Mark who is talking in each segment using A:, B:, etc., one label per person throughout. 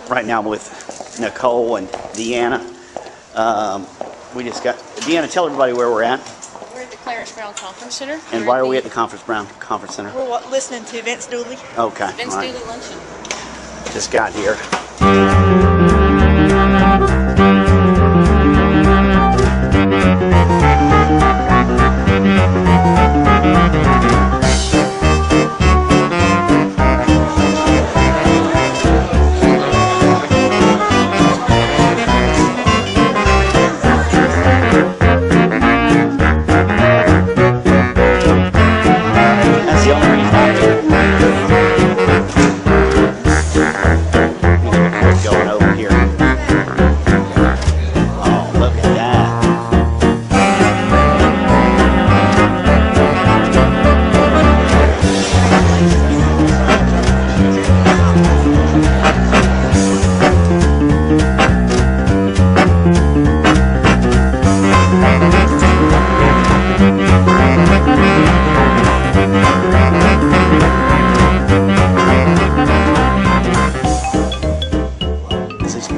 A: Right now I'm with Nicole and Deanna. We just got, Deanna, tell everybody where we're at.
B: We're at the Clarence Brown Conference Center.
A: And why are we at the Brown Conference Center?
B: We're listening to Vince Dooley.
A: Okay.
B: Vince
A: right.
B: Dooley luncheon.
A: Just got here.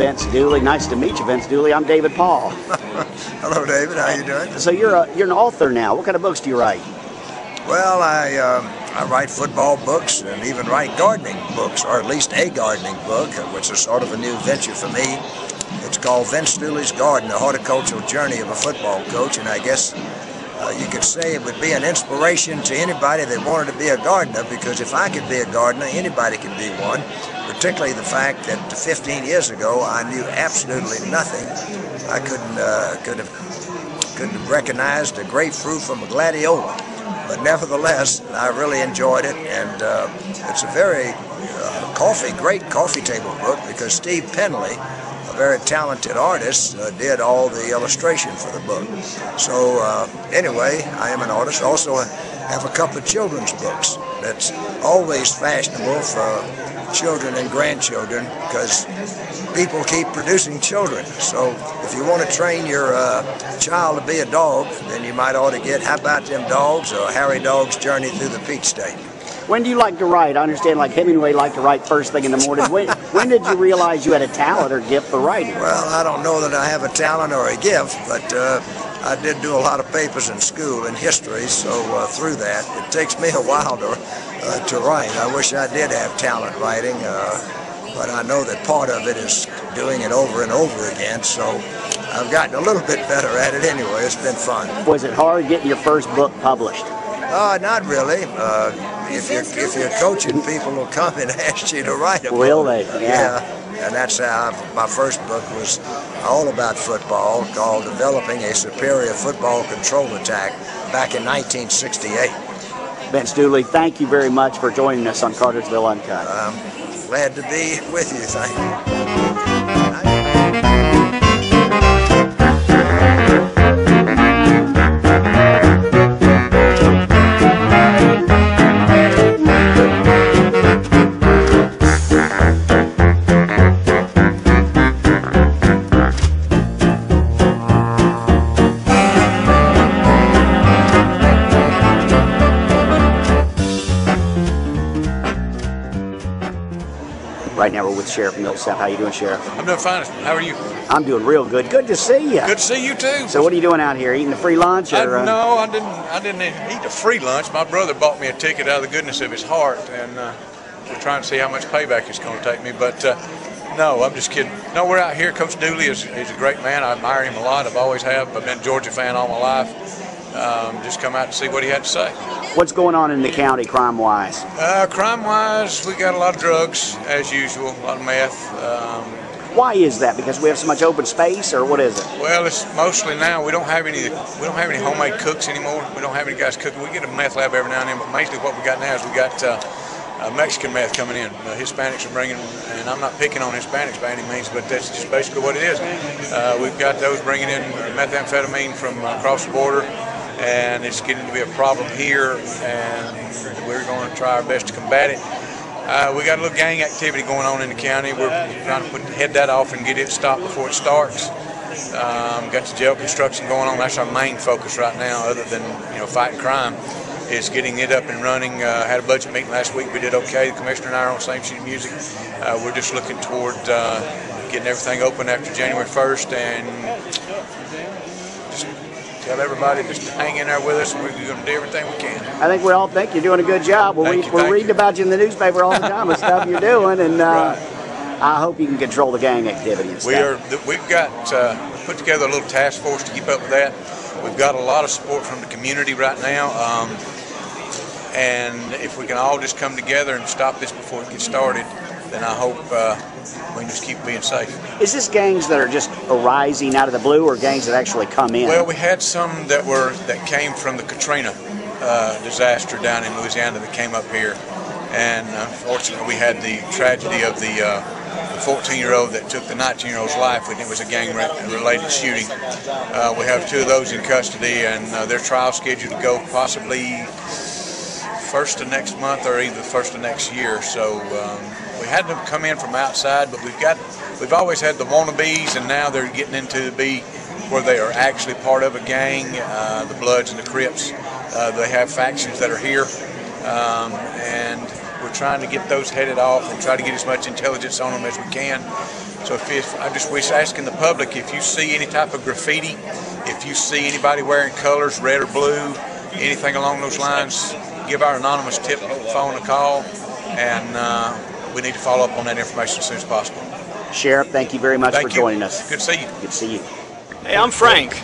A: Vince Dooley. Nice to meet you, Vince Dooley. I'm David Paul.
C: Hello, David. How you doing?
A: So you're an author now. What kind of books do you write?
C: Well, I write football books and even write gardening books, or at least a gardening book, which is sort of a new venture for me. It's called Vince Dooley's Garden, the horticultural journey of a football coach, and I guess you could say it would be an inspiration to anybody that wanted to be a gardener, because if I could be a gardener, anybody can be one. Particularly the fact that 15 years ago I knew absolutely nothing. I couldn't have recognized a grapefruit from a gladiola, but nevertheless I really enjoyed it, and it's a very great coffee table book, because Steve Penley, a very talented artist, did all the illustration for the book. So anyway, I am an artist. Also have a couple of children's books. That's always fashionable for children and grandchildren, because people keep producing children. So if you want to train your child to be a dog, then you might ought to get How About Them Dogs, or Harry Dog's Journey Through the Peach State.
A: When do you like to write? I understand like Hemingway liked to write first thing in the morning. When did you realize you had a talent or gift for writing?
C: Well, I don't know that I have a talent or a gift, but I did do a lot of papers in school in history, so through that, it takes me a while to write. I wish I did have talent writing, but I know that part of it is doing it over and over again, so I've gotten a little bit better at it anyway. It's been fun.
A: Was it hard getting your first book published?
C: Not really. If you're coaching, people will come and ask you to write a book.
A: Will they?
C: Yeah. And that's how my first book was all about football, called Developing a Superior Football Control Attack, back in 1968.
A: Vince Dooley, thank you very much for joining us on Cartersville Uncut.
C: I'm glad to be with you. Thank you.
A: Right now we're with Sheriff Milsap. How you doing, Sheriff?
D: I'm doing fine. How are you?
A: I'm doing real good. Good to see you.
D: Good to see you too.
A: So what are you doing out here? Eating a free lunch? Or,
D: No, I didn't eat a free lunch. My brother bought me a ticket out of the goodness of his heart, and we're trying to see how much payback it's going to take me. But no, I'm just kidding. No, we're out here. Coach Dooley is a great man. I admire him a lot. I've always have. I've been a Georgia fan all my life. Just come out to see what he had to say.
A: What's going on in the county crime-wise?
D: Crime-wise, we got a lot of drugs, as usual, a lot of meth.
A: Why is that? Because we have so much open space, or what is it?
D: Well, it's mostly now we don't have any homemade cooks anymore. We don't have any guys cooking. We get a meth lab every now and then, but mainly what we got now is we got Mexican meth coming in. Hispanics are bringing, and I'm not picking on Hispanics by any means, but that's just basically what it is. We've got those bringing in methamphetamine from across the border, and it's getting to be a problem here, and we're going to try our best to combat it. We got a little gang activity going on in the county. We're trying to head that off and get it stopped before it starts. Got the jail construction going on. That's our main focus right now, other than fighting crime. is getting it up and running. Had a budget meeting last week. We did okay. The commissioner and I are on the same sheet of music. We're just looking toward getting everything open after January 1st, and just tell everybody just to hang in there with us. We're going to do everything we can.
A: I think we all think you're doing a good job. We're reading about you in the newspaper all the time and stuff you're doing, and I hope you can control the gang activity and stuff.
D: We've got put together a little task force to keep up with that. We've got a lot of support from the community right now, and if we can all just come together and stop this before it gets started, then I hope we can just keep being safe.
A: Is this gangs that are just arising out of the blue, or gangs that actually come in?
D: Well, we had some that came from the Katrina disaster down in Louisiana that came up here, and unfortunately we had the tragedy of the 14-year-old that took the 19-year-old's life, and it was a gang-related shooting. We have 2 of those in custody, and their trial scheduled to go possibly first of next month or either the first of next year. So we had them come in from outside, but we've always had the wannabes, and now they're getting into be where they are actually part of a gang. The Bloods and the Crips, they have factions that are here, and we're trying to get those headed off and try to get as much intelligence on them as we can. So we're asking the public, if you see any type of graffiti, if you see anybody wearing colors, red or blue, anything along those lines, give our anonymous tip phone a call, and we need to follow up on that information as soon as possible.
A: Sheriff, thank you very much for joining us.
D: Good to see you.
A: Good to see you.
E: Hey, I'm Frank.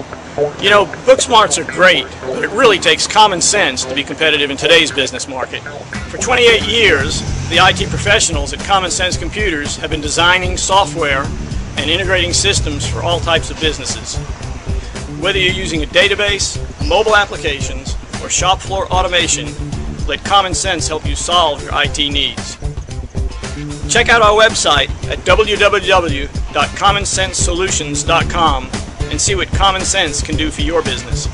E: You know, book smarts are great, but it really takes common sense to be competitive in today's business market. For 28 years, the IT professionals at Common Sense Computers have been designing software and integrating systems for all types of businesses. Whether you're using a database, mobile applications, or shop floor automation, let Common Sense help you solve your IT needs. Check out our website at www.commonsensesolutions.com and see what Common Sense can do for your business.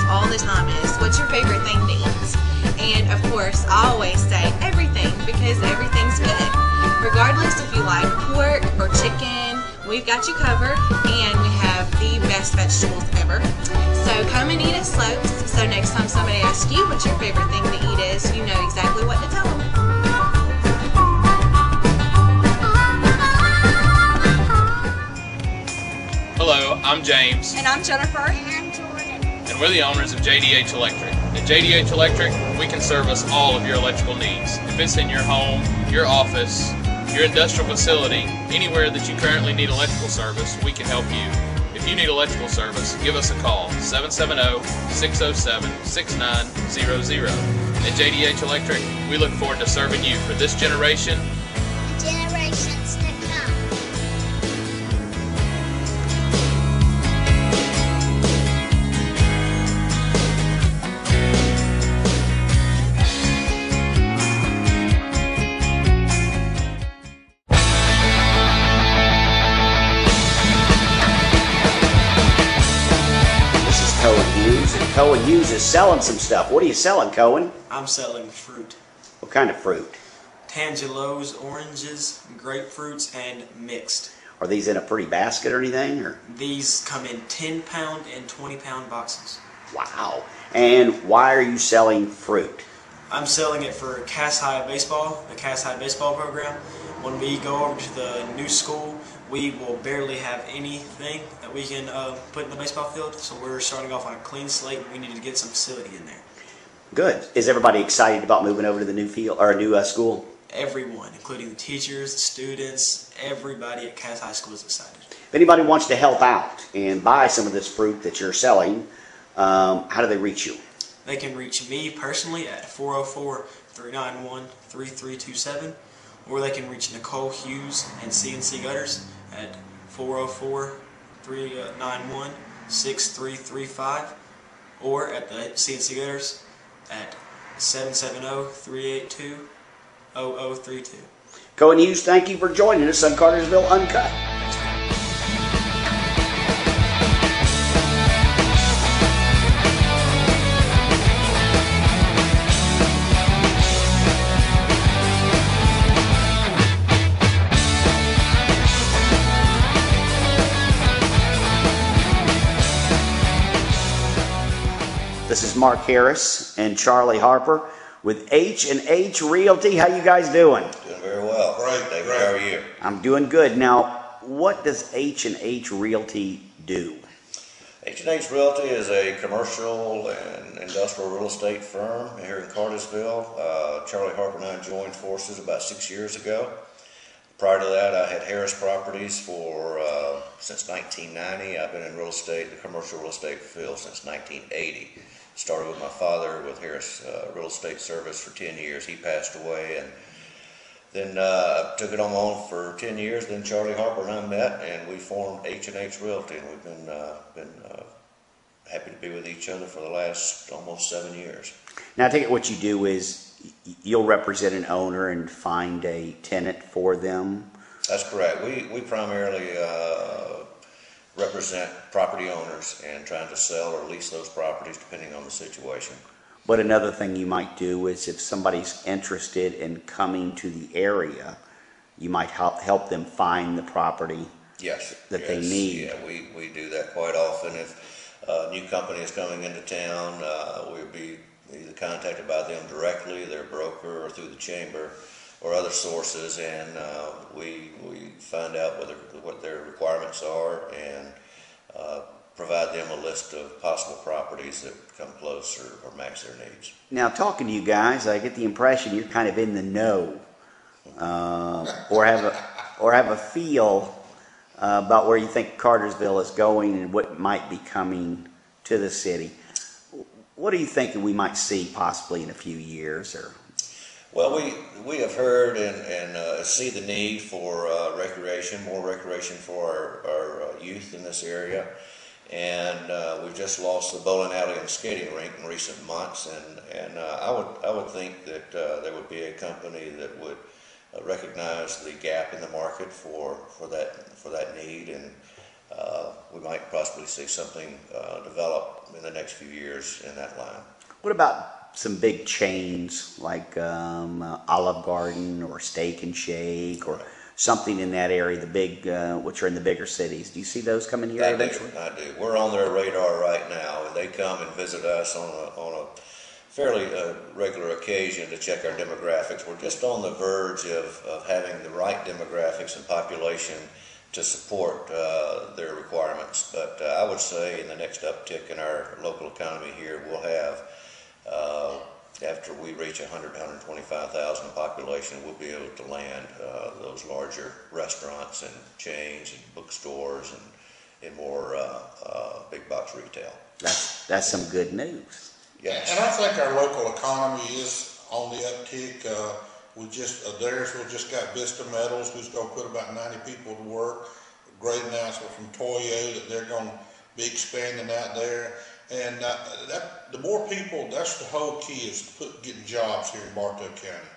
B: All the time is, what's your favorite thing to eat? And of course, I always say everything, because everything's good. Regardless if you like pork or chicken, we've got you covered, and we have the best vegetables ever. So come and eat at Slopes, so next time somebody asks you what your favorite thing to eat is, you know exactly what to tell them.
F: Hello, I'm James.
B: And I'm Jennifer.
F: And we're the owners of JDH Electric. At JDH Electric, we can service all of your electrical needs. If it's in your home, your office, your industrial facility, anywhere that you currently need electrical service, we can help you. If you need electrical service, give us a call, 770-607-6900. At JDH Electric, we look forward to serving you for this generation.
G: Generations to come.
A: Cohen Hughes is selling some stuff. What are you selling, Cohen?
H: I'm selling fruit.
A: What kind of fruit?
H: Tangelos, oranges, grapefruits, and mixed.
A: Are these in a pretty basket or anything? Or?
H: These come in 10-pound and 20-pound boxes.
A: Wow. And why are you selling fruit?
H: I'm selling it for Cass High Baseball, the Cass High Baseball program. When we go over to the new school, we will barely have anything that we can put in the baseball field, so we're starting off on a clean slate, and we need to get some facility in there.
A: Good. Is everybody excited about moving over to the new field or new school?
H: Everyone, including the teachers, the students, everybody at Cass High School is excited.
A: If anybody wants to help out and buy some of this fruit that you're selling, how do they reach you?
H: They can reach me personally at 404-391-3327, or they can reach Nicole Hughes and CNC Gutters at 404-391-6335, or at the CNC Gutters at 770-382-0032.
A: Cohen Hughes, thank you for joining us on Cartersville Uncut. This is Mark Harris and Charlie Harper with H&H Realty. How you guys doing?
I: Doing very well.
J: Great.
I: David, how are you?
A: I'm doing good. Now, what does H&H Realty do?
I: H&H Realty is a commercial and industrial real estate firm here in Cartersville. Charlie Harper and I joined forces about 6 years ago. Prior to that, I had Harris Properties for since 1990. I've been in real estate, the commercial real estate field, since 1980. Started with my father with Harris Real Estate Service for 10 years. He passed away, and then took it on my own for 10 years. Then Charlie Harper and I met, and we formed H&H Realty, and we've been happy to be with each other for the last almost 7 years.
A: Now, I take it what you do is you'll represent an owner and find a tenant for them?
I: That's correct. We primarily represent property owners and trying to sell or lease those properties depending on the situation.
A: But another thing you might do is if somebody's interested in coming to the area, you might help them find the property that they need.
I: Yeah, we do that quite often. If a new company is coming into town, we'll be either contacted by them directly, their broker, or through the chamber or other sources, and we find out what their requirements are and provide them a list of possible properties that come close or match their needs.
A: Now, talking to you guys, I get the impression you're kind of in the know, or have a feel about where you think Cartersville is going and what might be coming to the city. What do you think we might see possibly in a few years? Or
I: well, we have heard and see the need for recreation, more recreation for our youth in this area. And we've just lost the bowling alley and skating rink in recent months, and I would think that there would be a company that would recognize the gap in the market for that need, and we might possibly see something develop in the next few years in that line. What
A: about some big chains like Olive Garden or Steak and Shake or something in that area, the big, which are in the bigger cities? Do you see those coming here eventually?
I: I do. We're on their radar right now, and they come and visit us on a fairly regular occasion to check our demographics. We're just on the verge of having the right demographics and population to support their requirements. But I would say in the next uptick in our local economy here, we'll have, after we reach 125,000 population, we'll be able to land those larger restaurants and chains and bookstores and more big box retail.
A: That's some good news.
I: Yes.
J: And I think our local economy is on the uptick. Adairsville just got Vista Metals, who's going to put about 90 people to work. A great announcement from Toyo that they're going to be expanding out there. And the more people, that's the whole key, is getting jobs here in Bartow County.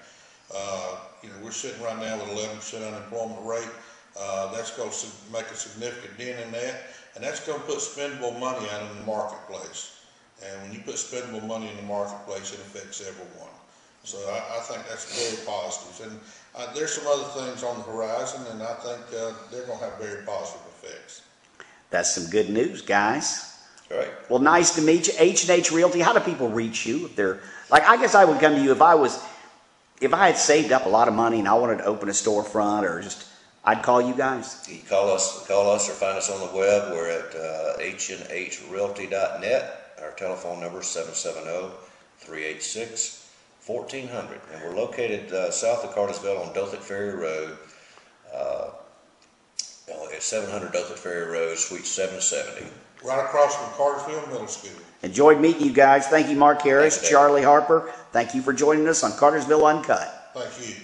J: We're sitting right now with 11% unemployment rate. That's going to make a significant dent in that, and that's going to put spendable money out in the marketplace. And when you put spendable money in the marketplace, it affects everyone. So I think that's very positive. And there's some other things on the horizon, and I think they're going to have very positive effects.
A: That's some good news, guys.
I: All right.
A: Well, nice to meet you. H&H Realty, how do people reach you? If they're, like, I guess I would come to you if I had saved up a lot of money and I wanted to open a storefront, or I'd call you guys.
I: You call us or find us on the web. We're at hnhrealty.net. Our telephone number is 770-386-1400. And we're located south of Cartersville on Dothan Ferry Road, at 700 Dothan Ferry Road, Suite 770.
J: Right across from Cartersville Middle School.
A: Enjoyed meeting you guys. Thank you, Mark Harris, Charlie Harper. Thank you for joining us on Cartersville Uncut.
J: Thank you.